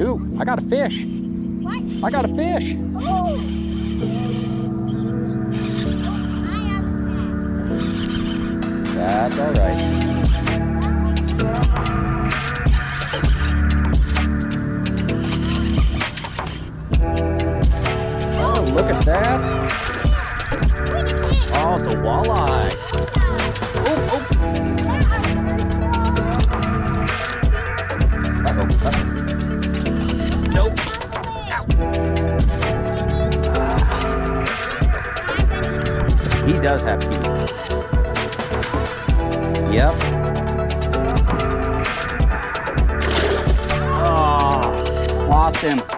Ooh, I got a fish. What? I got a fish. Oh. That's all right. Oh, look at that. Oh, it's a walleye. Oh, oh. Uh-oh. Nope. He does have teeth. Yep. Oh, lost him.